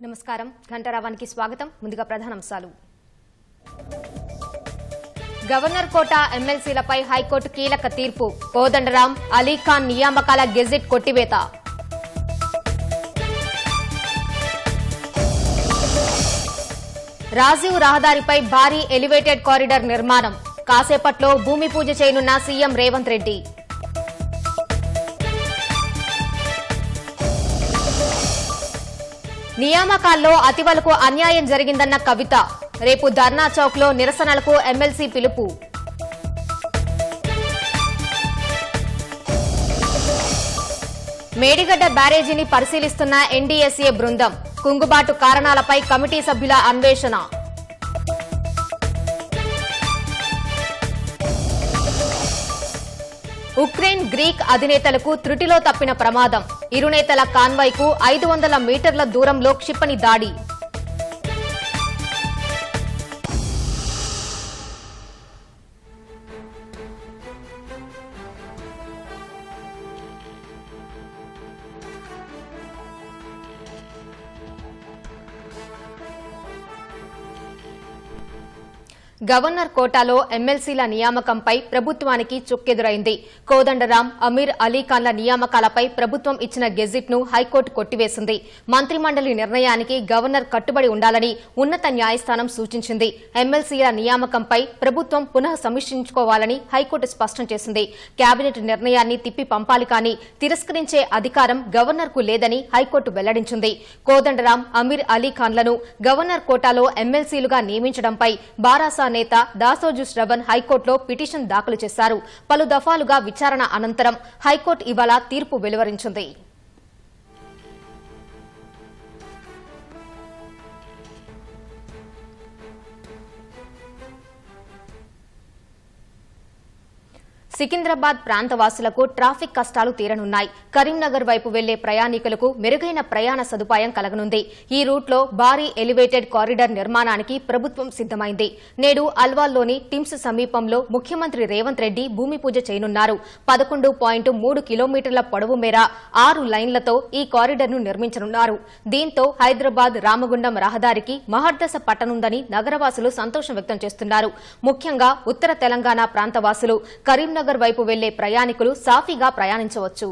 నమస్కారం ఘంటారావానికి స్వాగతం. ముందుగా ప్రధానాంశాలు. గవర్నర్ కోట ఎమ్మెల్సీలపై హైకోర్టు కీలక తీర్పు. కోదండరాం, అలీఖాన్ నియామకాల గెజిట్ కొట్టివేత. రాజీవ్ రహదారిపై భారీ ఎలివేటెడ్ కారిడార్ నిర్మాణం. కాసేపట్లో భూమి పూజ చేయనున్న సీఎం రేవంత్ రెడ్డి. నియామకాల్లో అతివలకు అన్యాయం జరిగిందన్న కవిత. రేపు ధర్నా చౌక్ లో నిరసనలకు ఎమ్మెల్సీ పిలుపు. మేడిగడ్డ బ్యారేజీని పరిశీలిస్తున్న ఎన్డీఎస్ఏ బృందం. కుంగుబాటు కారణాలపై కమిటీ సభ్యుల అన్వేషణ. ఉక్రెయిన్, గ్రీక్ అధినేతలకు త్రుటిలో తప్పిన ప్రమాదం. ఇరు నేతల కాన్వాయ్కు 500 మీటర్ల దూరంలో క్షిపణి దాడి. గవర్నర్ కోటాలో ఎమ్మెల్సీల నియామకంపై ప్రభుత్వానికి చుక్కెదురైంది. కోదండరాం, అమీర్ అలీఖాన్ల నియామకాలపై ప్రభుత్వం ఇచ్చిన గెజిట్ ను హైకోర్టు కొట్టివేసింది. మంత్రిమండలి నిర్ణయానికి గవర్నర్ కట్టుబడి ఉండాలని ఉన్నత న్యాయస్థానం సూచించింది. ఎమ్మెల్సీల నియామకంపై ప్రభుత్వం పునః సమీక్షించుకోవాలని హైకోర్టు స్పష్టం చేసింది. కేబినెట్ నిర్ణయాన్ని తిప్పి పంపాలి కానీ తిరస్కరించే అధికారం గవర్నర్ కు లేదని హైకోర్టు వెల్లడించింది. కోదండరాం, అమీర్ అలీఖాన్లను గవర్నర్ కోటాలో ఎమ్మెల్సీలుగా నియమించడంపై బారాసా నేత దాసోజు శ్రవణ్ హైకోర్టులో పిటిషన్ దాఖలు చేశారు. పలు దఫాలుగా విచారణ అనంతరం హైకోర్టు ఇవాళ తీర్పు వెలువరించింది. సికింద్రాబాద్ ప్రాంతవాసులకు ట్రాఫిక్ కష్టాలు తీరనున్నాయి. కరీంనగర్ వైపు వెళ్లే ప్రయాణికులకు మెరుగైన ప్రయాణ సదుపాయం కలగనుంది. ఈ రూట్లో భారీ ఎలివేటెడ్ కారిడార్ నిర్మాణానికి ప్రభుత్వం సిద్దమైంది. నేడు అల్వాల్లోని టిమ్స్ సమీపంలో ముఖ్యమంత్రి రేవంత్ రెడ్డి భూమి పూజ చేయనున్నారు. 11.3 కిలోమీటర్ల పొడవు మేర 6 లైన్లతో ఈ కారిడార్ను నిర్మించనున్నారు. దీంతో హైదరాబాద్ రామగుండం రహదారికి మహర్దశ పట్టనుందని నగరవాసులు సంతోషం వ్యక్తం చేస్తున్నారు. ముఖ్యంగా ఉత్తర తెలంగాణ ప్రాంతవాసులు కరీంనగర్ వైపు వెళ్లే ప్రయాణికులు సాఫీగా ప్రయాణించవచ్చు.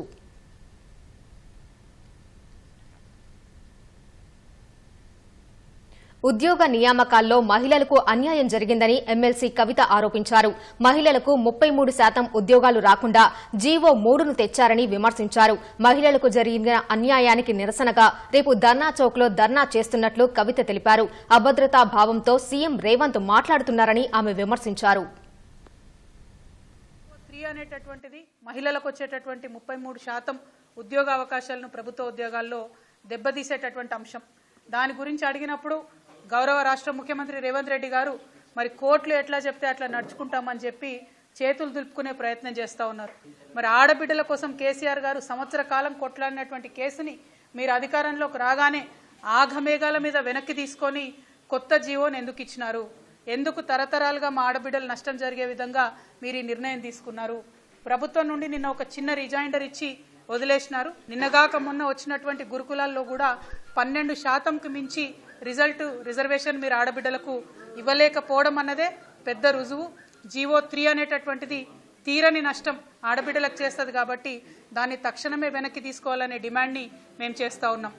ఉద్యోగ నియామకాల్లో మహిళలకు అన్యాయం జరిగిందని ఎమ్మెల్సీ కవిత ఆరోపించారు. మహిళలకు 33% ఉద్యోగాలు రాకుండా జీవో 3ను తెచ్చారని విమర్శించారు. మహిళలకు జరిగిన అన్యాయానికి నిరసనగా రేపు ధర్నా చౌక్ లో ధర్నా చేస్తున్నట్లు కవిత తెలిపారు. అభద్రతా భావంతో సీఎం రేవంత్ మాట్లాడుతున్నారని ఆమె విమర్శించారు. అనేటటువంటిది మహిళలకు వచ్చేటటువంటి 33% ఉద్యోగ అవకాశాలను ప్రభుత్వ ఉద్యోగాల్లో దెబ్బతీసేటటువంటి అంశం. దాని గురించి అడిగినప్పుడు గౌరవ రాష్ట్ర ముఖ్యమంత్రి రేవంత్ రెడ్డి గారు మరి కోర్టులు ఎట్లా చెప్తే అట్లా నడుచుకుంటామని చెప్పి చేతులు దులుపుకునే ప్రయత్నం చేస్తూ ఉన్నారు. మరి ఆడబిడ్డల కోసం కేసీఆర్ గారు సంవత్సర కాలం కొట్లాడినటువంటి కేసుని మీరు అధికారంలోకి రాగానే ఆఘమేఘాల మీద వెనక్కి తీసుకొని కొత్త జీవోని ఎందుకు ఇచ్చినారు? ఎందుకు తరతరాలుగా మా ఆడబిడ్డలు నష్టం జరిగే విధంగా మీరు ఈ నిర్ణయం తీసుకున్నారు? ప్రభుత్వం నుండి నిన్న ఒక చిన్న రిజైండర్ ఇచ్చి వదిలేసినారు. నిన్నగాక మొన్న వచ్చినటువంటి గురుకులాల్లో కూడా 12%కు మించి రిజర్వేషన్ మీరు ఆడబిడ్డలకు ఇవ్వలేకపోవడం అన్నదే పెద్ద రుజువు. జీవో 3 అనేటటువంటిది తీరని నష్టం ఆడబిడ్డలకు చేస్తుంది కాబట్టి దాన్ని తక్షణమే వెనక్కి తీసుకోవాలనే డిమాండ్ని మేము చేస్తూ ఉన్నాం.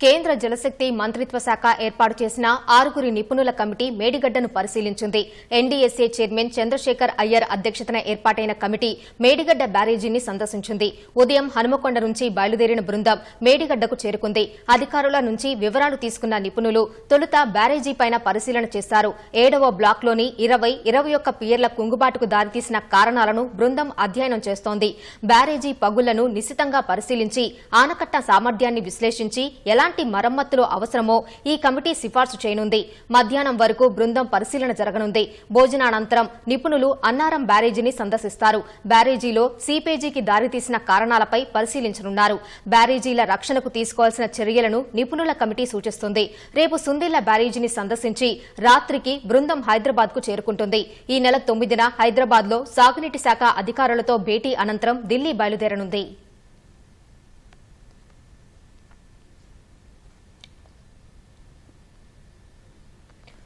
కేంద్ర జలశక్తి మంత్రిత్వ శాఖ ఏర్పాటు చేసిన 6 నిపుణుల కమిటీ మేడిగడ్డను పరిశీలించింది. ఎన్డీఎస్ఏ చైర్మన్ చంద్రశేఖర్ అయ్యర్ అధ్యక్షతన ఏర్పాటైన కమిటీ మేడిగడ్డ బ్యారేజీని సందర్శించింది. ఉదయం హనుమకొండ నుంచి బయలుదేరిన బృందం మేడిగడ్డకు చేరుకుంది. అధికారుల నుంచి వివరాలు తీసుకున్న నిపుణులు తొలుత బ్యారేజీపైన పరిశీలన చేశారు. 7వ బ్లాక్లోని 21 పియర్ల కుంగుబాటుకు దారితీసిన కారణాలను బృందం అధ్యయనం చేస్తోంది. బ్యారేజీ పగుళ్లను నిశితంగా పరిశీలించి ఆనకట్ట సామర్థ్యాన్ని విశ్లేషించి ఎలాంటి మరమ్మతులు అవసరమో ఈ కమిటీ సిఫార్సు చేయనుంది. మధ్యాహ్నం వరకు బృందం పరిశీలన జరగనుంది. భోజనానంతరం నిపుణులు అన్నారం బ్యారేజీని సందర్శిస్తారు. బ్యారేజీలో సీపేజీకి దారితీసిన కారణాలపై పరిశీలించనున్నారు. బ్యారేజీల రక్షణకు తీసుకోవాల్సిన చర్యలను నిపుణుల కమిటీ సూచిస్తుంది. రేపు సుందిళ్ల బ్యారేజీని సందర్శించి రాత్రికి బృందం హైదరాబాద్ కు చేరుకుంటుంది. ఈ నెల 9న హైదరాబాద్ లో సాగునీటి శాఖ అధికారులతో భేటీ అనంతరం ఢిల్లీ బయలుదేరనుంది.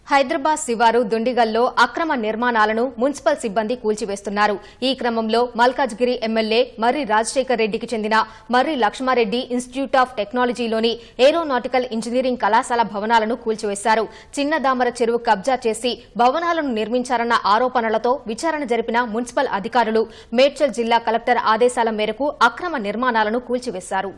హైదరాబాద్ శివారు దుండిగల్లో అక్రమ నిర్మాణాలను మున్సిపల్ సిబ్బంది కూల్చివేస్తున్నారు. ఈ క్రమంలో మల్కాజ్గిరి ఎమ్మెల్యే మర్రి రాజశేఖర్ రెడ్డికి చెందిన మర్రి లక్ష్మారెడ్డి ఇన్స్టిట్యూట్ ఆఫ్ టెక్నాలజీలోని ఏరోనాటికల్ ఇంజనీరింగ్ కళాశాల భవనాలను కూల్చివేశారు. చిన్నదామర చెరువు కబ్జా చేసి భవనాలను నిర్మించారన్న ఆరోపణలతో విచారణ జరిపిన మున్సిపల్ అధికారులు మేడ్చల్ జిల్లా కలెక్టర్ ఆదేశాల మేరకు అక్రమ నిర్మాణాలను కూల్చివేశారు.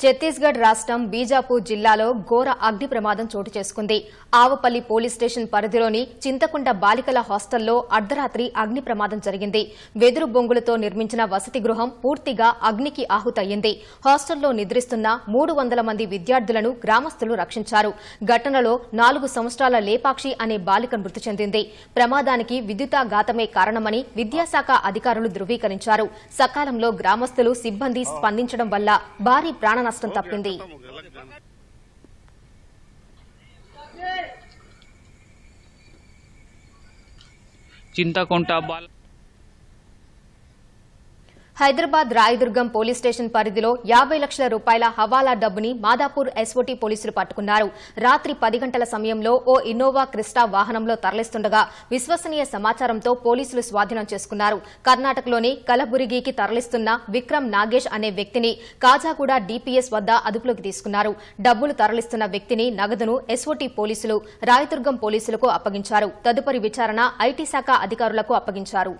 ఛత్తీస్గఢ్ రాష్ట్రం బీజాపూర్ జిల్లాలో ఘోర అగ్ని ప్రమాదం చోటు చేసుకుంది. ఆవపల్లి పోలీస్ స్టేషన్ పరిధిలోని చింతకుంట బాలికల హాస్టల్లో అర్ధరాత్రి అగ్ని ప్రమాదం జరిగింది. వెదురు బొంగులతో నిర్మించిన వసతి గృహం పూర్తిగా అగ్నికి ఆహుతయ్యింది. హాస్టల్లో నిద్రిస్తున్న 300 మంది విద్యార్థులను గ్రామస్తులు రక్షించారు. ఘటనలో 4 సంవత్సరాల లేపాక్షి అనే బాలిక మృతి చెందింది. ప్రమాదానికి విద్యుతాఘాతమే కారణమని విద్యాశాఖ అధికారులు ధృవీకరించారు. సకాలంలో గ్రామస్తులు సిబ్బంది స్పందించడం వల్ల భారీ ప్రాణ నష్టం తప్పింది. చింతకుంట హైదరాబాద్ రాయదుర్గం పోలీస్ స్టేషన్ పరిధిలో 50 లక్షల రూపాయల హవాలా డబ్బుని మాదాపూర్ ఎస్ఓటీ పోలీసులు పట్టుకున్నారు. రాత్రి 10 గంటల సమయంలో ఓ ఇన్నోవా క్రిస్టా వాహనంలో తరలిస్తుండగా విశ్వసనీయ సమాచారంతో పోలీసులు స్వాధీనం చేసుకున్నారు. కర్ణాటకలోని కలబురిగికి తరలిస్తున్న విక్రమ్ నాగేష్ అనే వ్యక్తిని కాజాగూడ డీపీఎస్ వద్ద అదుపులోకి తీసుకున్నారు. డబ్బులు తరలిస్తున్న వ్యక్తిని నగదును ఎస్ఓటీ పోలీసులు రాయదుర్గం పోలీసులకు అప్పగించారు. తదుపరి విచారణ ఐటీ శాఖ అధికారులకు అప్పగించారు.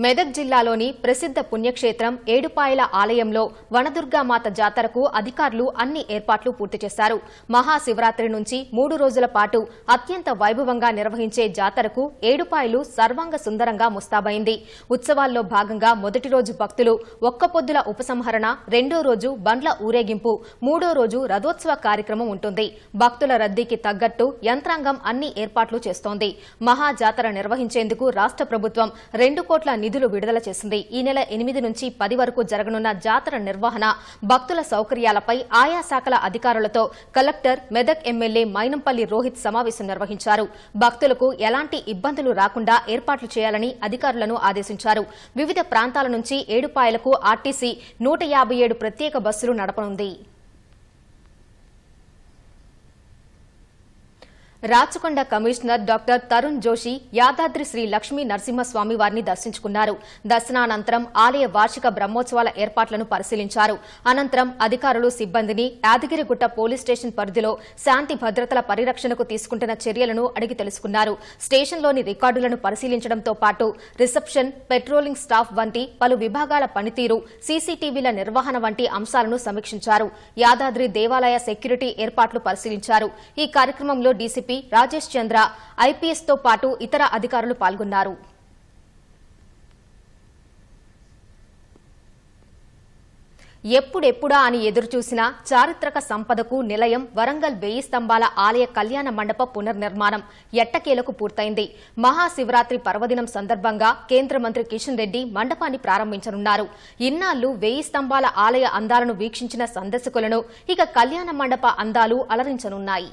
మెదక్ జిల్లాలోని ప్రసిద్ధ పుణ్యక్షేత్రం ఏడుపాయల ఆలయంలో వనదుర్గామాత జాతరకు అధికారులు అన్ని ఏర్పాట్లు పూర్తి చేశారు. మహాశివరాత్రి నుంచి 3 రోజుల పాటు అత్యంత వైభవంగా నిర్వహించే జాతరకు ఏడుపాయలు సర్వాంగ సుందరంగా ముస్తాబైంది. ఉత్సవాల్లో భాగంగా మొదటి రోజు భక్తులు ఒక్కపొద్దుల ఉపసంహరణ, రెండో రోజు బండ్ల ఊరేగింపు, మూడో రోజు రథోత్సవ కార్యక్రమం ఉంటుంది. భక్తుల రద్దీకి తగ్గట్టు యంత్రాంగం అన్ని ఏర్పాట్లు చేస్తోంది. మహాజాతర నిర్వహించేందుకు రాష్ట్ర ప్రభుత్వం 2 కోట్ల నిధులు విడుదల చేసింది. ఈ నెల 8 నుంచి 10 వరకు జరగనున్న జాతర నిర్వహణ, భక్తుల సౌకర్యాలపై ఆయా శాఖల అధికారులతో కలెక్టర్, మెదక్ ఎమ్మెల్యే మైనంపల్లి రోహిత్ సమావేశం నిర్వహించారు. భక్తులకు ఎలాంటి ఇబ్బందులు రాకుండా ఏర్పాట్లు చేయాలని అధికారులను ఆదేశించారు. వివిధ ప్రాంతాల నుంచి ఏడుపాయలకు ఆర్టీసీ 157 ప్రత్యేక బస్సులు నడపనుంది. రాచకొండ కమిషనర్ డాక్టర్ తరుణ్ జోషి యాదాద్రి శ్రీ లక్ష్మీ నరసింహస్వామి వారిని దర్శించుకున్నారు. దర్శనానంతరం ఆలయ వార్షిక బ్రహ్మోత్సవాల ఏర్పాట్లను పరిశీలించారు. అనంతరం అధికారులు సిబ్బందిని యాదగిరిగుట్ట పోలీస్ స్టేషన్ పరిధిలో శాంతి భద్రతల పరిరక్షణకు తీసుకుంటున్న చర్యలను అడిగి తెలుసుకున్నారు. స్టేషన్లోని రికార్డులను పరిశీలించడంతో పాటు రిసెప్షన్, పెట్రోలింగ్ స్టాఫ్ వంటి పలు విభాగాల పనితీరు, సీసీటీవీల నిర్వహణ వంటి అంశాలను సమీక్షించారు. యాదాద్రి దేవాలయ సెక్యూరిటీ ఏర్పాట్లు పరిశీలించారు. ఈ కార్యక్రమంలో డీసీపీ రాజేష్ చంద్ర, ఐపీఎస్ తో పాటు ఇతర అధికారులు పాల్గొన్నారు. ఎప్పుడెప్పుడా అని ఎదురుచూసిన చారిత్రక సంపదకు నిలయం వరంగల్ 1000 స్తంభాల ఆలయ కళ్యాణ మండప పునర్నిర్మాణం ఎట్టకేలకు పూర్తయింది. మహాశివరాత్రి పర్వదినం సందర్భంగా కేంద్ర మంత్రి కిషన్ రెడ్డి మండపాన్ని ప్రారంభించనున్నారు. ఇన్నాళ్లు 1000 స్తంభాల ఆలయ అందాలను వీక్షించిన సందర్శకులను ఇక కళ్యాణ మండప అందాలు అలరించనున్నాయి.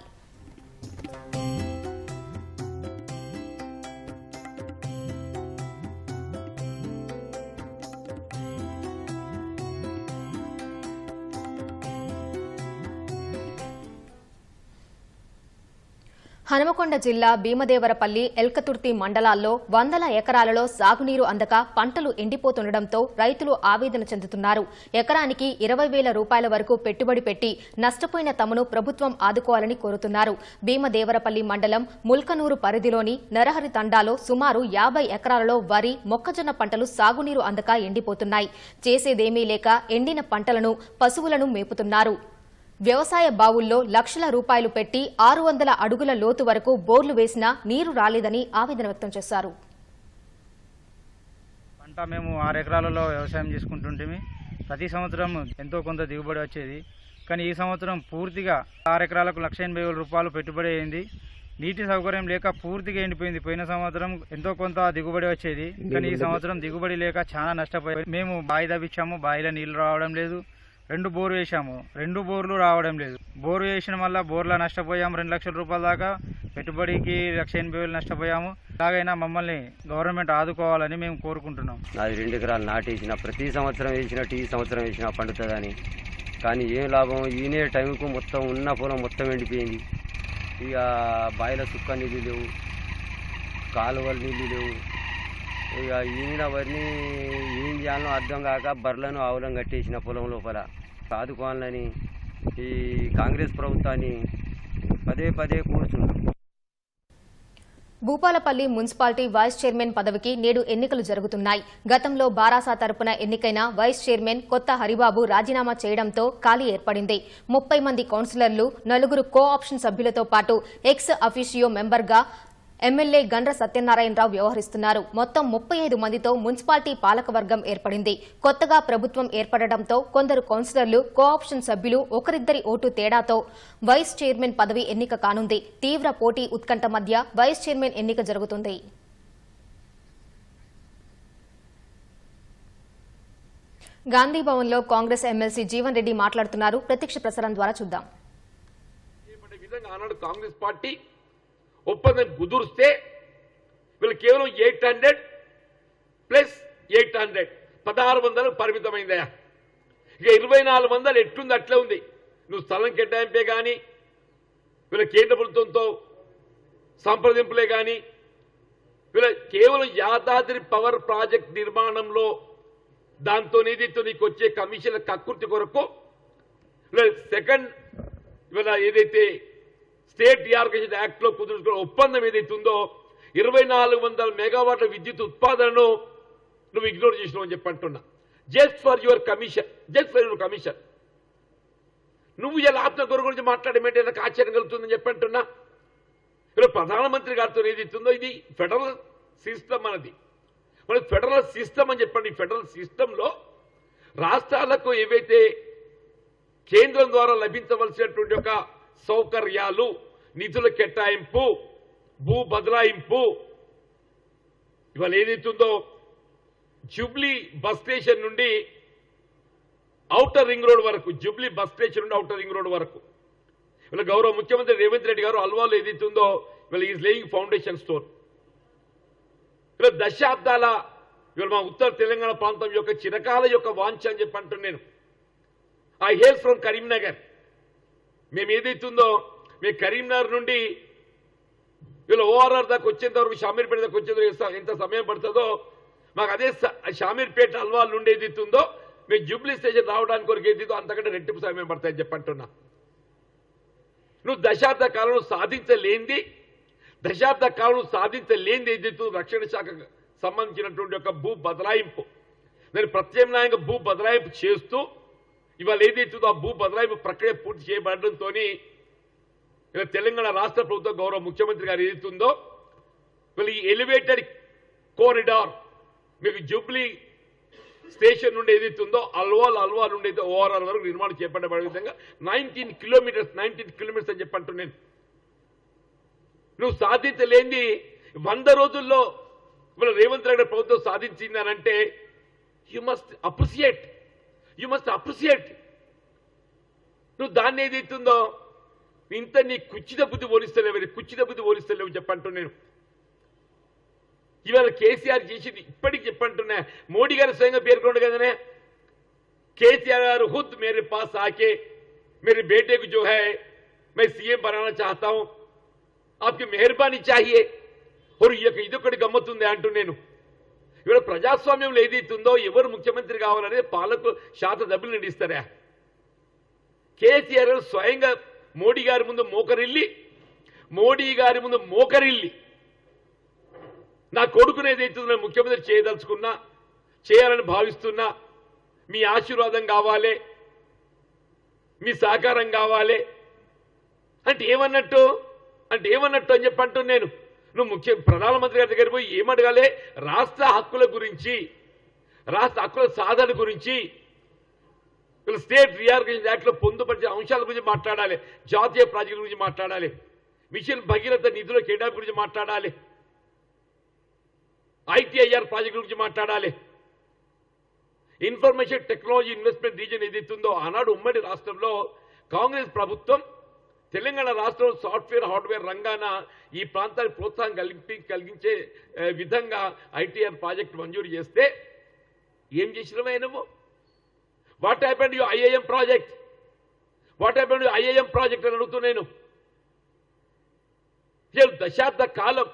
హనుమకొండ జిల్లా భీమదేవరపల్లి, ఎల్కతుర్తి మండలాల్లో వందల ఎకరాలలో సాగునీరు అందక పంటలు ఎండిపోతుండటంతో రైతులు ఆవేదన చెందుతున్నారు. ఎకరానికి 20,000 రూపాయల వరకు పెట్టుబడి పెట్టి నష్టపోయిన తమను ప్రభుత్వం ఆదుకోవాలని కోరుతున్నారు. భీమదేవరపల్లి మండలం ముల్కనూరు పరిధిలోని నరహరి తండాలో సుమారు 50 ఎకరాలలో వరి, మొక్కజొన్న పంటలు సాగునీరు అందక ఎండిపోతున్నాయి. చేసేదేమీ లేక ఎండిన పంటలను, పశువులను మేపుతున్నారు. వ్యవసాయ బావుల్లో లక్షల రూపాయలు పెట్టి 600 అడుగుల లోతు వరకు బోర్లు వేసినా నీరు రాలేదని ఆవేదన వ్యక్తం చేశారు. పంట మేము 6 ఎకరాలలో వ్యవసాయం చేసుకుంటుంటే ప్రతి సంవత్సరం ఎంతో కొంత దిగుబడి వచ్చేది. కానీ ఈ సంవత్సరం పూర్తిగా 6 ఎకరాలకు 1,80,000 రూపాయలు పెట్టుబడి అయింది. నీటి సౌకర్యం లేక పూర్తిగా ఎండిపోయింది. పోయిన సంవత్సరం ఎంతో కొంత దిగుబడి వచ్చేది, కానీ ఈ సంవత్సరం దిగుబడి లేక చాలా నష్టపోయాం. మేము బావి తవ్వించాము, బావిలో నీళ్లు రావడం లేదు. 2 బోర్లు వేసాము, 2 బోర్లు రావడం లేదు. బోరు వేసిన వల్ల బోర్లో నష్టపోయాము. 2 లక్షల రూపాయల దాకా పెట్టుబడికి 1,80,000 నష్టపోయాము. ఎలాగైనా మమ్మల్ని గవర్నమెంట్ ఆదుకోవాలని మేము కోరుకుంటున్నాం. నాది 2 ఎకరాలు నాటేసిన, ప్రతి సంవత్సరం వేసినట్టు ఈ సంవత్సరం వేసినా పండుతుందని, కానీ ఏం లాభం? ఈయనే టైంకు మొత్తం ఉన్న పొలం మొత్తం ఎండిపోయింది. ఇక బావిల సుక్క నీళ్ళు లేవు, కాలువల నీళ్ళు లేవు. ఇక ఈయన వారిని ఏం చేయాలో అర్థం కాక బర్రెలను ఆవులను కట్టేసిన పొలం లోపల. ఆదుకోవాలని ఈ కాంగ్రెస్ ప్రభుత్వాన్ని పదే పదే కోరుతున్నాం. భూపాలపల్లి మున్సిపాలిటీ వైస్ చైర్మన్ పదవికి నేడు ఎన్నికలు జరుగుతున్నాయి. గతంలో బారాసా తరపున ఎన్నికైన వైస్ చైర్మన్ కొత్త హరిబాబు రాజీనామా చేయడంతో ఖాళీ ఏర్పడింది. 30 మంది కౌన్సిలర్లు, 4 కో ఆప్షన్ సభ్యులతో పాటు ఎక్స్ అఫీషియో మెంబర్గా ఎమ్మెల్యే గండ్ర సత్యనారాయణరావు వ్యవహరిస్తున్నారు. మొత్తం 35 మందితో మున్సిపాలిటీ పాలకవర్గం ఏర్పడింది. కొత్తగా ప్రభుత్వం ఏర్పడడంతో కొందరు కౌన్సిలర్లు, కో ఆప్షన్ సభ్యులు ఒకరిద్దరి ఓటు తేడాతో వైస్ చైర్మన్ పదవి ఎన్నిక కానుంది. తీవ్ర పోటీ ఉత్కంఠ మధ్య వైస్ చైర్మన్ ఎన్నిక జరుగుతుంది. గాంధీభవన్లో కాంగ్రెస్ ఎమ్మెల్సీ జీవన్ రెడ్డి మాట్లాడుతున్నారు. ప్రత్యక్ష ప్రసారం ద్వారా చూద్దాం. కాంగ్రెస్ పార్టీ ఒప్పందం కుదురిస్తే వీళ్ళు కేవలం 800 ప్లస్ 800 1600 పరిమితమైందయా. ఇక 2400 ఎట్లుంది అట్లే ఉంది. నువ్వు స్థలం కేటాయింపే కానీ, వీళ్ళ కేంద్ర ప్రభుత్వంతో సంప్రదింపులే కానీ, వీళ్ళ కేవలం యాదాద్రి పవర్ ప్రాజెక్ట్ నిర్మాణంలో దాంతో ఏదైతే నీకు వచ్చే కమిషన్ల కక్కుర్తి కొరకు సెకండ్ ఇవాళ ఏదైతే స్టేట్ రీఆర్గనైజేషన్ యాక్ట్ లో కుదుర్చుకున్న ఒప్పందం ఏదైతే ఉందో 2400 మెగావాట్ల విద్యుత్ ఉత్పాదనను నువ్వు ఇగ్నోర్ చేసినావు అని చెప్పంటున్నా. జస్ట్ ఫర్ యువర్ కమిషన్ నువ్వు ఇలా ఆత్మగౌరవ గురించి మాట్లాడమేంటే నాకు ఆశ్చర్యం కలుగుతుందని చెప్పంటున్నా. ఇలా ప్రధానమంత్రి గారితో ఏదైతుందో ఇది ఫెడరల్ సిస్టమ్ అన్నది, మన ఫెడరల్ సిస్టమ్ అని చెప్పండి. ఫెడరల్ సిస్టంలో రాష్ట్రాలకు ఏవైతే కేంద్రం ద్వారా లభించవలసినటువంటి ఒక సౌకర్యాలు, నిధుల కేటాయింపు, భూ బదలాయింపు, ఇవాళ ఏదైతుందో జూబ్లీ బస్ స్టేషన్ నుండి ఔటర్ రింగ్ రోడ్ వరకు, జూబ్లీ బస్ స్టేషన్ నుండి ఔటర్ రింగ్ రోడ్ వరకు ఇవాళ గౌరవ ముఖ్యమంత్రి రేవంత్ రెడ్డి గారు అల్వాలో ఏదైతుందో ఇవాళ ఈజ్ లేయింగ్ ఫౌండేషన్ స్టోన్. ఇలా దశాబ్దాల ఇవాళ మా ఉత్తర తెలంగాణ ప్రాంతం యొక్క చిరకాల యొక్క వాంఛ అని చెప్పి అంటున్నాను నేను. I hail from Karimnagar. మేము ఏదైతుందో మేము కరీంనగర్ నుండి వీళ్ళు ఓఆర్ఆర్ దాకా వచ్చేంత వరకు, షామీర్పేట దాకా వచ్చేంత ఎంత సమయం పడుతుందో మాకు అదే షామీర్పేట అల్వాల్ నుండి ఏదైతుందో మేము జూబ్లీ స్టేషన్ రావడానికి వరకు ఏదైతుందో అంతకంటే రెట్టింపు సమయం పడతాయని చెప్పంటున్నా. నువ్వు దశాబ్ద కాలంలో సాధించలేంది ఏదైతుందో రక్షణ శాఖకు సంబంధించినటువంటి ఒక భూ బదలాయింపు, దాన్ని ప్రత్యామ్నాయంగా భూ బదలాయింపు చేస్తూ ఇవాళ ఏదైతుందో ఆ భూ బదలాయింపు ప్రక్రియ పూర్తి చేయబడడంతో తెలంగాణ రాష్ట్ర ప్రభుత్వం గౌరవ ముఖ్యమంత్రి గారు ఏదైతుందో వీళ్ళు ఈ ఎలివేటెడ్ కారిడార్ మీకు జూబ్లీ స్టేషన్ నుండి ఏదైతుందో అల్వాల్ నుండి అయితే ఓఆర్ఆర్ వరకు నిర్మాణం చేపట్టబడే విధంగా 19 కిలోమీటర్స్ అని చెప్పంటున్నాను నేను. నువ్వు సాధించలేంది 100 రోజుల్లో ఇవాళ రేవంత్ రెడ్డి ప్రభుత్వం సాధించింది అని అంటే యు మస్ట్ అప్రిసియేట్. నువ్వు దాన్ని ఏదైతుందో ఇంత నీ కుచ్చిత బుద్ధి పోలిస్తలేవు చెప్పంటూ నేను. ఇవాళ కేసీఆర్ చేసింది ఇప్పటికి చెప్పంటున్నా. మోడీ గారు స్వయంగా పేర్కొండు కదనే, కేసీఆర్ గారు खुद मेरे पास आके मेरे बेटे को जो है मैं सीएम बनाना चाहता हूं, आपकी मेहरबानी चाहिए. और ఇదొకటి గమ్మతుంది అంటూ నేను. ఇవాళ ప్రజాస్వామ్యంలో ఏదైతుందో ఎవరు ముఖ్యమంత్రి కావాలనేది పాలకు శాత డబ్బులు నిండిస్తారా. కేసీఆర్ స్వయంగా మోడీ గారి ముందు మోకరిల్లి నా కొడుకుని ఏదైతుందో నేను ముఖ్యమంత్రి చేయదలుచుకున్నా, చేయాలని భావిస్తున్నా, మీ ఆశీర్వాదం కావాలి, మీ సహకారం కావాలి అంటే ఏమన్నట్టు అని చెప్పంటూ నేను. నువ్వు ప్రధానమంత్రి గారి దగ్గర పోయి ఏమడగాలి? రాష్ట్ర హక్కుల గురించి, రాష్ట్ర హక్కుల సాధన గురించి, స్టేట్ రీఆర్గనైజేషన్ యాక్ట్ లో పొందుపరిచిన అంశాల గురించి మాట్లాడాలి, జాతీయ ప్రాజెక్టుల గురించి మాట్లాడాలి. మిషన్ భగీరథ నిధుల కేటాయింపు గురించి మాట్లాడాలి, ఐటీఐఆర్ ప్రాజెక్టు గురించి మాట్లాడాలి. ఇన్ఫర్మేషన్ టెక్నాలజీ ఇన్వెస్ట్మెంట్ రీజన్ ఏదైతుందో ఆనాడు ఉమ్మడి రాష్ట్రంలో కాంగ్రెస్ ప్రభుత్వం తెలంగాణ రాష్ట్రంలో సాఫ్ట్వేర్ హార్డ్వేర్ రంగాన ఈ ప్రాంతానికి ప్రోత్సాహం కలిగించే విధంగా ఐటీఆర్ ప్రాజెక్టు మంజూరు చేస్తే ఏం చేసినవే నువ్వు? What happened you IIM project? What happened you IIM project అని అడుగుతూ నేను. దశాబ్ద కాలం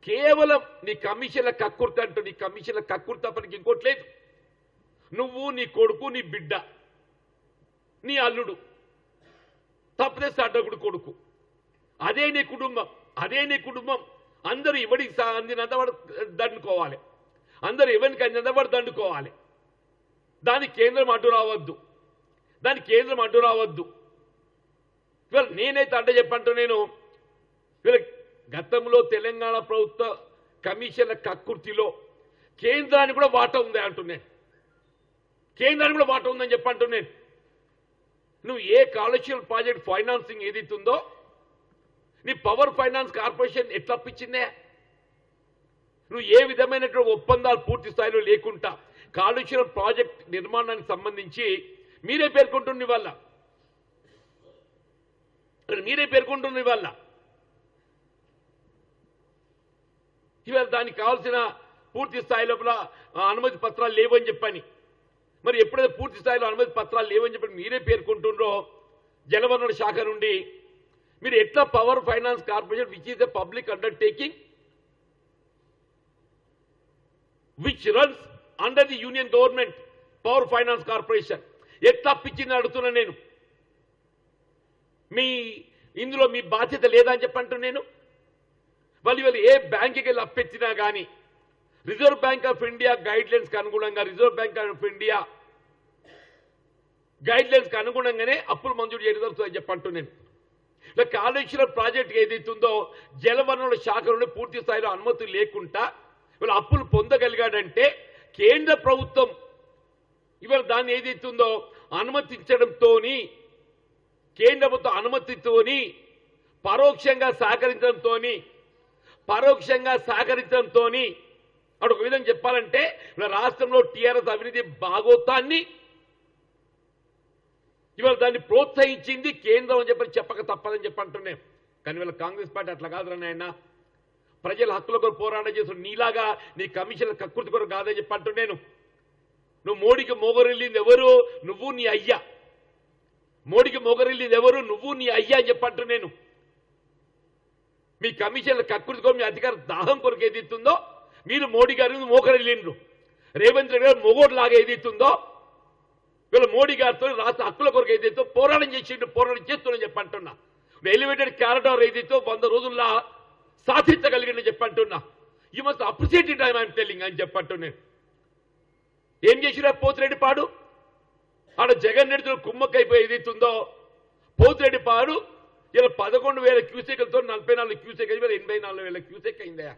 కేవలం నీ కమిషన్ల కక్కుర్తి అంటూ, నీ కమిషన్ల కక్కుర్తి తప్పనికి ఇంకోటి లేదు. నువ్వు, నీ కొడుకు, నీ బిడ్డ, నీ అల్లుడు, తప్పదే అడ్డగుడు కొడుకు, అదే నీ కుటుంబం, అదే నీ కుటుంబం. అందరూ ఎవరికి అందినంతవాడు దండుకోవాలి, అందరూ ఎవరికి అందినంతవాడు దండుకోవాలి. దానికి కేంద్రం అడ్డు రావద్దు, దానికి కేంద్రం అడ్డు రావద్దు. ఇవాళ నేనైతే అడ్డ చెప్పంటూ నేను ఇవాళ గతంలో తెలంగాణ ప్రభుత్వ కమిషన్ల కక్కుర్తిలో కేంద్రానికి కూడా వాటా ఉంది అంటున్నాను, కేంద్రానికి కూడా వాటా ఉందని చెప్పంటున్నాను. నువ్వు ఏ కాలుష్యం ప్రాజెక్ట్ ఫైనాన్సింగ్ ఏదైతుందో నీ పవర్ ఫైనాన్స్ కార్పొరేషన్ ఎట్లా అప్పించిందే? నువ్వు ఏ విధమైనటువంటి ఒప్పందాలు పూర్తి స్థాయిలో లేకుండా కాళేశ్వరం ప్రాజెక్ట్ నిర్మాణానికి సంబంధించి మీరే పేర్కొంటున్న వల్ల, మీరే పేర్కొంటున్న వల్ల ఇవాళ దానికి కావాల్సిన పూర్తి స్థాయి లోపల అనుమతి పత్రాలు లేవని చెప్పని, మరి ఎప్పుడైతే పూర్తి స్థాయిలో అనుమతి పత్రాలు లేవని చెప్పి మీరే పేర్కొంటుండ్రో జలవనరుల శాఖ నుండి, మీరు ఎట్లా power finance corporation which is a public undertaking which runs under the union government power finance corporation ఎట్లా అప్పించింది అడుగుతున్నా నేను. మీ ఇందులో మీ బాధ్యత లేదా అని చెప్పంటూ నేను. వాళ్ళు ఏ బ్యాంకుకి వెళ్ళి అప్పెత్తినా కానీ reserve bank of India guide lines కి అనుగుణంగా, reserve bank of India guide lines కి అనుగుణంగానే అప్పులు మంజూరు చేయగలుగుతుందని చెప్పంటూ నేను. ఇలా కాళేశ్వరం ప్రాజెక్టు ఏదైతుందో జలవనరుల శాఖ నుండి పూర్తి స్థాయిలో అనుమతి లేకుండా ఇవాళ అప్పులు పొందగలిగాడంటే కేంద్ర ప్రభుత్వం ఇవాళ దాన్ని ఏదైతుందో అనుమతించడంతో, కేంద్ర ప్రభుత్వం అనుమతితోని పరోక్షంగా సహకరించడంతో అటు ఒక విధంగా చెప్పాలంటే రాష్ట్రంలో టీఆర్ఎస్ అవినీతి భాగోతాన్ని ఇవాళ దాన్ని ప్రోత్సహించింది కేంద్రం అని చెప్పక తప్పదని చెప్పంటున్నాం. కానీ వీళ్ళ కాంగ్రెస్ పార్టీ అట్లా కాదురని ఆయన ప్రజల హక్కుల కొరకు పోరాటం చేసిన నీలాగా నీ కమిషన్ల కక్కుర్తి కొరకు కాదని చెప్పంటున్నాను. నువ్వు మోడీకి మోగరిల్లింది ఎవరు? నువ్వు నీ అయ్యా. మోడీకి మోగరిల్లింది ఎవరు? నువ్వు నీ అయ్యా అని చెప్పంటు నేను. మీ కమిషన్ల కక్కుర్తి కొరకు, మీ అధికార దాహం కొరకు ఏదైతుందో మీరు మోడీ గారిని మోకరిల్లిండ్రు. రేవంత్ రెడ్డి గారు మొగోడు లాగా ఏదైతుందో వీళ్ళ మోడీ గారితో రాష్ట్ర హక్కుల కొరకు ఏదైతే పోరాటం చేస్తుందని చెప్పంటున్నా. ఎలివేటెడ్ కారిడార్ ఏదైతే 100 రోజుల్లో సాధించగలిగిందని చెప్పంటున్నా. You must appreciate it I'm telling అని చెప్పంటున్నా. ఏం చేసినా పోతిరెడ్డి పాడు ఆడ జగన్ రెడ్డితో కుమ్మక్కైపోయి ఏదైతుందో పోతిరెడ్డి పాడు ఇలా 11,000 క్యూసెక్లతో 44 క్యూసెక్ 84,000 క్యూసెక్ అయిందా.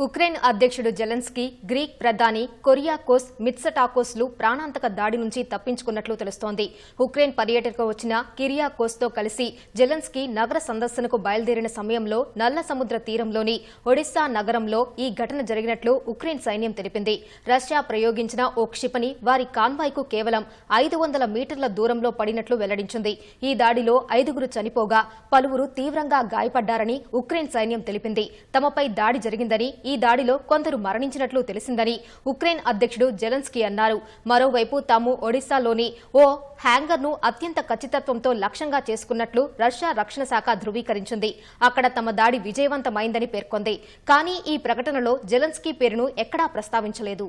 ఉక్రెయిన్ అధ్యక్షుడు జెలెన్స్కీ, గ్రీక్ ప్రధాని కొరియాకోస్ మిత్సటాకోస్లు ప్రాణాంతక దాడి నుంచి తప్పించుకున్నట్లు తెలుస్తోంది. ఉక్రెయిన్ పర్యటనకు వచ్చిన కిరియాకోస్తో కలిసి జెలెన్స్కీ నగర సందర్శనకు బయలుదేరిన సమయంలో నల్ల సముద్ర తీరంలోని ఒడిశా నగరంలో ఈ ఘటన జరిగినట్లు ఉక్రెయిన్ సైన్యం తెలిపింది. రష్యా ప్రయోగించిన ఓ క్షిపణి వారి కాన్వాయ్కు కేవలం 500 మీటర్ల దూరంలో పడినట్లు వెల్లడించింది. ఈ దాడిలో 5గురు చనిపోగా పలువురు తీవ్రంగా గాయపడ్డారని ఉక్రెయిన్ సైన్యం తెలిపింది. తమపై దాడి జరిగిందని, ఈ దాడిలో కొందరు మరణించినట్లు తెలిసిందని ఉక్రెయిన్ అధ్యక్షుడు జెలెన్స్కీ అన్నారు. మరోవైపు తాము ఒడిశాలోని ఓ హ్యాంగర్ను అత్యంత ఖచ్చితత్వంతో లక్ష్యంగా చేసుకున్నట్లు రష్యా రక్షణ శాఖ ధృవీకరించింది. అక్కడ తమ దాడి విజయవంతమైందని పేర్కొంది. కానీ ఈ ప్రకటనలో జెలెన్స్కీ పేరును ఎక్కడా ప్రస్తావించలేదు.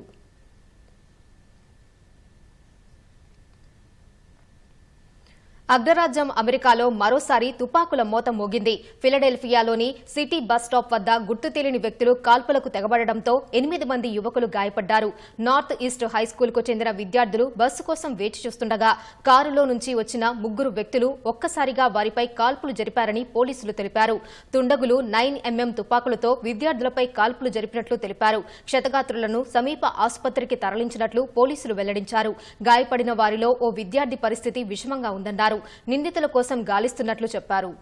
అగ్రరాజ్యం అమెరికాలో మరోసారి తుపాకుల మోత మోగింది. ఫిలడెల్ఫియాలోని సిటీ బస్ స్టాప్ వద్ద గుర్తు తెలియని వ్యక్తులు కాల్పులకు తెగబడడంతో 8 మంది యువకులు గాయపడ్డారు. నార్త్ ఈస్ట్ హైస్కూల్కు చెందిన విద్యార్థులు బస్సు కోసం వేచి చూస్తుండగా కారులో నుంచి వచ్చిన 3 వ్యక్తులు ఒక్కసారిగా వారిపై కాల్పులు జరిపారని పోలీసులు తెలిపారు. దుండగులు 9mm తుపాకులతో విద్యార్థులపై కాల్పులు జరిపినట్లు తెలిపారు. క్షతగాత్రులను సమీప ఆసుపత్రికి తరలించినట్లు పోలీసులు వెల్లడించారు. గాయపడిన వారిలో ఓ విద్యార్థి పరిస్థితి విషమంగా ఉందన్నారు. చేశారు. నిందితుల కోసం గాలిస్తున్నట్లు చెప్పారు.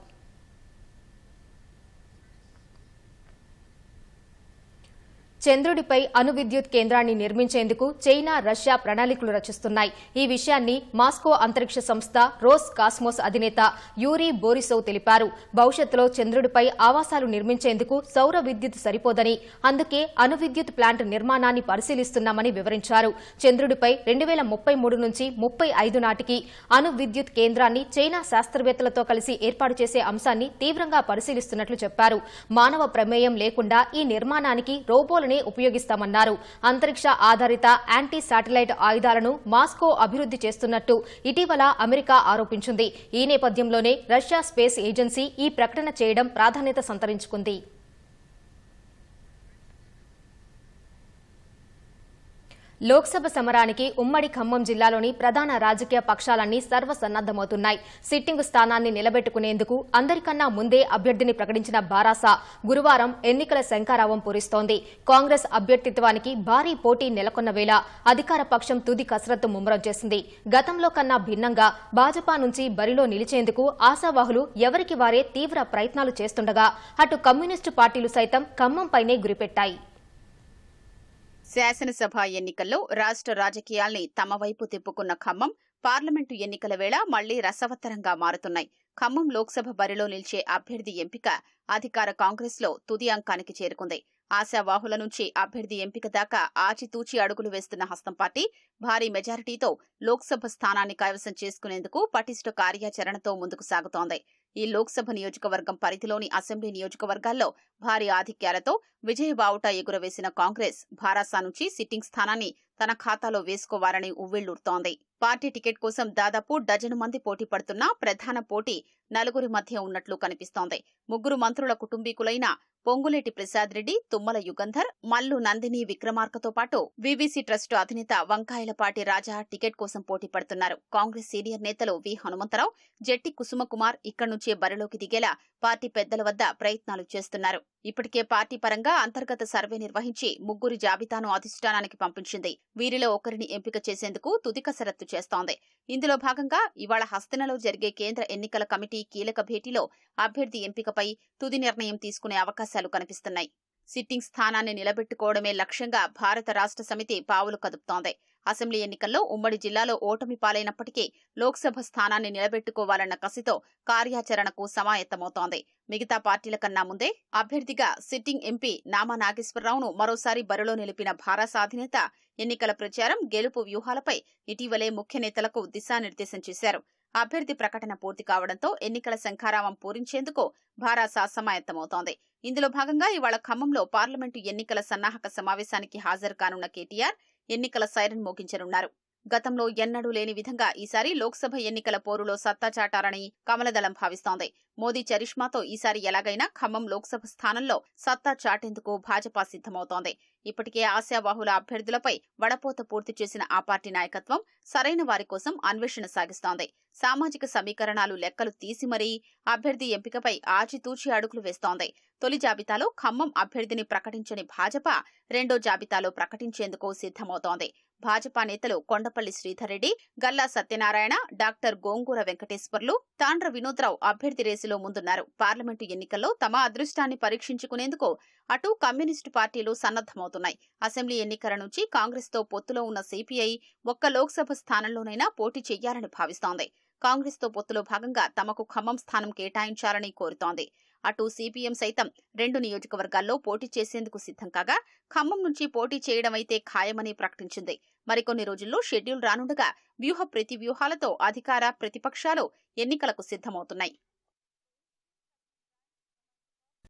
చంద్రుడిపై అణు విద్యుత్ కేంద్రాన్ని నిర్మించేందుకు చైనా, రష్యా ప్రణాళికలు రచిస్తున్నాయి. ఈ విషయాన్ని మాస్కో అంతరిక్ష సంస్థ రోస్ కాస్మోస్ అధినేత యూరీ బోరిసోవ్ తెలిపారు. భవిష్యత్తులో చంద్రుడిపై ఆవాసాలు నిర్మించేందుకు సౌర విద్యుత్ సరిపోదని, అందుకే అణు విద్యుత్ ప్లాంట్ నిర్మాణాన్ని పరిశీలిస్తున్నామని వివరించారు. చంద్రుడిపై 2033 నుంచి 35 నాటికి అణు విద్యుత్ కేంద్రాన్ని చైనా శాస్త్రవేత్తలతో కలిసి ఏర్పాటు చేసే అంశాన్ని తీవ్రంగా పరిశీలిస్తున్నట్లు చెప్పారు. మానవ ప్రమేయం లేకుండా ఈ నిర్మాణానికి రోబోలని ఉపయోగిస్తామన్నారు. అంతరిక్ష ఆధారిత యాంటీ శాటిలైట్ ఆయుధాలను మాస్కో అభివృద్ధి చేస్తున్నట్టు ఇటీవల అమెరికా ఆరోపించింది. ఈ నేపథ్యంలోనే రష్యా స్పేస్ ఏజెన్సీ ఈ ప్రకటన చేయడం ప్రాధాన్యత సంతరించుకుంది. లోక్సభ సమరానికి ఉమ్మడి ఖమ్మం జిల్లాలోని ప్రధాన రాజకీయ పక్షాలన్నీ సర్వసన్నద్దమవుతున్నాయి. సిట్టింగ్ స్థానాన్ని నిలబెట్టుకునేందుకు అందరికన్నా ముందే అభ్యర్థిని ప్రకటించిన బారాస గురువారం ఎన్నికల శంఖారావం పూరిస్తోంది. కాంగ్రెస్ అభ్యర్థిత్వానికి భారీ పోటీ నెలకొన్న వేళ అధికార పక్షం తుది కసరత్తు ముమ్మరం చేసింది. గతంలో కన్నా భిన్నంగా భాజపా నుంచి బరిలో నిలిచేందుకు ఆశావాహులు ఎవరికి వారే తీవ్ర ప్రయత్నాలు చేస్తుండగా అటు కమ్యూనిస్టు పార్టీలు సైతం ఖమ్మంపైనే గురిపెట్టాయి. శాసనసభ ఎన్నికల్లో రాష్ట్ర రాజకీయాల్ని తమ వైపు తిప్పుకున్న ఖమ్మం పార్లమెంటు ఎన్నికల వేళ మళ్లీ రసవత్తరంగా మారుతున్నాయి. ఖమ్మం లోక్సభ బరిలో నిలిచే అభ్యర్థి ఎంపిక అధికార కాంగ్రెస్లో తుది అంకానికి చేరుకుంది. ఆశావాహుల నుంచి అభ్యర్థి ఎంపిక దాకా ఆచితూచి అడుగులు వేస్తున్న హస్తం పార్టీ భారీ మెజారిటీతో లోక్సభ స్థానాన్ని కైవసం చేసుకునేందుకు పటిష్ట కార్యాచరణతో ముందుకు సాగుతోంది. ఈ లోక్సభ నియోజకవర్గం పరిధిలోని అసెంబ్లీ నియోజకవర్గాల్లో భారీ ఆధిక్యాలతో విజయబావుట ఎగురవేసిన కాంగ్రెస్ భారాసా నుంచి సిట్టింగ్ స్థానాన్ని తన ఖాతాలో వేసుకోవాలని ఉవ్విళ్లూరుతోంది. పార్టీ టికెట్ కోసం దాదాపు డజను మంది పోటీ పడుతున్నా ప్రధాన పోటీ నలుగురి మధ్య ఉన్నట్లు కనిపిస్తోంది. ముగ్గురు మంత్రుల కుటుంబీకులైన పొంగులేటి ప్రసాద్ రెడ్డి, తుమ్మల యుగంధర్, మల్లు నందిని విక్రమార్కతో పాటు వీవీసీ ట్రస్టు అధినేత వంకాయలపాటి రాజా టికెట్ కోసం పోటీ పడుతున్నారు. కాంగ్రెస్ సీనియర్ నేతలు వి హనుమంతరావు, జెట్టి కుసుమకుమార్ ఇక్కడి నుంచే బరిలోకి దిగేలా పార్టీ పెద్దల వద్ద ప్రయత్నాలు చేస్తున్నారు. ఇప్పటికే పార్టీ పరంగా అంతర్గత సర్వే నిర్వహించి ముగ్గురి జాబితాను అధిష్టానానికి పంపించింది. వీరిలో ఒకరిని ఎంపిక చేసేందుకు తుది కసరత్తు చేస్తోంది. ఇందులో భాగంగా ఇవాళ హస్తినలో జరిగే కేంద్ర ఎన్నికల కమిటీ కీలక భేటీలో అభ్యర్థి ఎంపికపై తుది నిర్ణయం తీసుకునే అవకాశాలు కనిపిస్తున్నాయి. సిట్టింగ్ స్థానాన్ని నిలబెట్టుకోవడమే లక్ష్యంగా భారత రాష్ట్ర సమితి పావులు కదుపుతోంది. అసెంబ్లీ ఎన్నికల్లో ఉమ్మడి జిల్లాలో ఓటమి పాలైనప్పటికీ లోక్సభ స్థానాన్ని నిలబెట్టుకోవాలన్న కసితో కార్యాచరణకు సమాయత్తమవుతోంది. మిగతా పార్టీల కన్నా ముందే అభ్యర్థిగా సిట్టింగ్ ఎంపీ నామా నాగేశ్వరరావును మరోసారి బరిలో నిలిపిన భారత అధినేత ఎన్నికల ప్రచారం, గెలుపు వ్యూహాలపై ఇటీవలే ముఖ్య నేతలకు దిశానిర్దేశం చేశారు. అభ్యర్థి ప్రకటన పూర్తి కావడంతో ఎన్నికల శంఖారావం పూరించేందుకు భారాస సమాయత్తమవుతోంది. ఇందులో భాగంగా ఇవాళ ఖమ్మంలో పార్లమెంటు ఎన్నికల సన్నాహక సమావేశానికి హాజరు కానున్న కేటీఆర్ ఎన్నికల సైరన్ మోగించనున్నారు. గతంలో ఎన్నడూ లేని విధంగా ఈసారి లోక్సభ ఎన్నికల పోరులో సత్తా చాటారని కమలదళం భావిస్తోంది. మోదీ చరిష్మాతో ఈసారి ఎలాగైనా ఖమ్మం లోక్సభ స్థానంలో సత్తా చాటేందుకు భాజపా సిద్దమవుతోంది. ఇప్పటికే ఆశావాహుల అభ్యర్థులపై వడపోత పూర్తి చేసిన ఆ పార్టీ నాయకత్వం సరైన వారి కోసం అన్వేషణ సాగిస్తోంది. సామాజిక సమీకరణాలు లెక్కలు తీసి మరీ అభ్యర్థి ఎంపికపై ఆచితూచి అడుగులు వేస్తోంది. తొలి జాబితాలో ఖమ్మం అభ్యర్థిని ప్రకటించని భాజపా రెండో జాబితాలో ప్రకటించేందుకు సిద్దమవుతోంది. భాజపా నేతలు కొండపల్లి శ్రీధర్ రెడ్డి, గల్లా సత్యనారాయణ, డాక్టర్ గోంగూర వెంకటేశ్వర్లు, తాండ్ర వినోద్రావు అభ్యర్థి రేసులో ముందున్నారు. పార్లమెంటు ఎన్నికల్లో తమ అదృష్టాన్ని పరీక్షించుకునేందుకు అటు కమ్యూనిస్టు పార్టీలు సన్నద్దమవుతున్నాయి. అసెంబ్లీ ఎన్నికల నుంచి కాంగ్రెస్తో పొత్తులో ఉన్న సిపిఐ ఒక్క లోక్సభ స్థానంలోనైనా పోటీ చెయ్యాలని భావిస్తోంది. కాంగ్రెస్తో పొత్తులో భాగంగా తమకు ఖమ్మం స్థానం కేటాయించాలని కోరుతోంది. అటు సిపిఎం సైతం 2 నియోజకవర్గాల్లో పోటీ చేసేందుకు సిద్ధం కాగా ఖమ్మం నుంచి పోటీ చేయడమైతే ఖాయమని ప్రకటించింది. మరికొన్ని రోజుల్లో షెడ్యూల్ రానుండగా వ్యూహ ప్రతివ్యూహాలతో అధికార ప్రతిపక్షాలు ఎన్నికలకు సిద్దమవుతున్నాయి.